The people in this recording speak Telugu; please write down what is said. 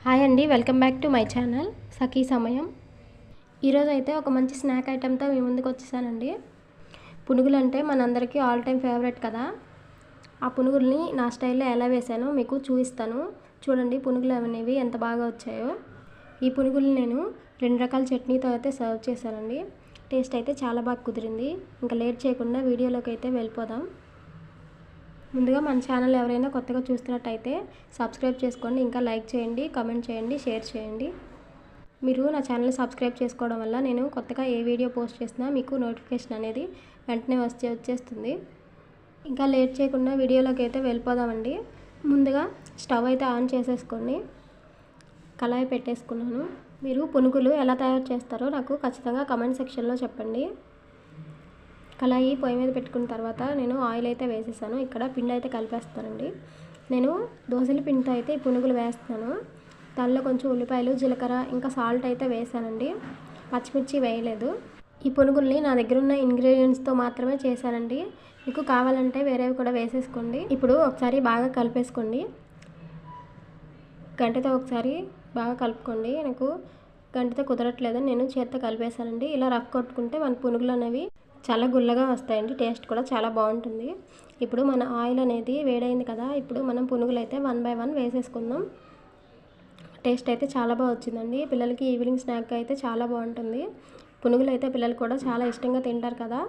హాయ్ అండి, welcome back to my channel Sakhi Samayam. ఈరోజు అయితే ఒక మంచి స్నాక్ ఐటెంతో మీ ముందుకు వచ్చేసానండి. పునుగులు అంటే మనందరికీ ఆల్ టైమ్ ఫేవరెట్ కదా. ఆ పునుగుల్ని నా స్టైల్లో ఎలా వేసానో మీకు చూపిస్తాను. చూడండి పునుగులు అనేవి ఎంత బాగా వచ్చాయో. ఈ పునుగులు నేను 2 రకాల చట్నీతో అయితే సర్వ్ చేశానండి. టేస్ట్ అయితే చాలా బాగా కుదిరింది. ఇంకా లేట్ చేయకుండా వీడియోలోకి అయితే వెళ్ళిపోదాం. ముందుగా మన ఛానల్ ఎవరైనా కొత్తగా చూస్తున్నట్టయితే సబ్స్క్రైబ్ చేసుకోండి, ఇంకా లైక్ చేయండి, కామెంట్ చేయండి, షేర్ చేయండి. మీరు నా ఛానల్ సబ్స్క్రైబ్ చేసుకోవడం వల్ల నేను కొత్తగా ఏ వీడియో పోస్ట్ చేసినా మీకు నోటిఫికేషన్ అనేది వెంటనే వచ్చేస్తుంది. ఇంకా లేట్ చేయకుండా వీడియోలోకి అయితే వెళ్ళిపోదామండి. ముందుగా స్టవ్ అయితే ఆన్ చేసేసుకోండి. కళాయి పెట్టేసుకున్నాను. మీరు పునుగులు ఎలా తయారు చేస్తారో నాకు ఖచ్చితంగా కామెంట్ సెక్షన్లో చెప్పండి. కళాయి పొయ్యి మీద పెట్టుకున్న తర్వాత నేను ఆయిల్ అయితే వేసేసాను. ఇక్కడ పిండి అయితే కలిపేస్తానండి. నేను దోసల పిండితో అయితే ఈ పునుగులు వేస్తున్నాను. దానిలో కొంచెం ఉల్లిపాయలు, జీలకర్ర, ఇంకా సాల్ట్ అయితే వేసానండి. పచ్చిమిర్చి వేయలేదు. ఈ పునుగుల్ని నా దగ్గర ఉన్న ఇంగ్రీడియంట్స్తో మాత్రమే చేశానండి. మీకు కావాలంటే వేరేవి కూడా వేసేసుకోండి. ఇప్పుడు ఒకసారి బాగా కలిపేసుకోండి. గంటతో ఒకసారి బాగా కలుపుకోండి. నాకు గంటతో కుదరట్లేదని నేను చేత్తో కలిపేసానండి. ఇలా రఫ్ కొట్టుకుంటే మన పునుగులు అనేవి చాలా గుల్లగా వస్తాయండి. టేస్ట్ కూడా చాలా బాగుంటుంది. ఇప్పుడు మన ఆయిల్ అనేది వేడైంది కదా. ఇప్పుడు మనం పునుగులు అయితే 1 బై 1 వేసేసుకుందాం. టేస్ట్ అయితే చాలా బాగా వచ్చిందండి. పిల్లలకి ఈవినింగ్ స్నాక్ అయితే చాలా బాగుంటుంది. పునుగులు అయితే పిల్లలు కూడా చాలా ఇష్టంగా తింటారు కదా.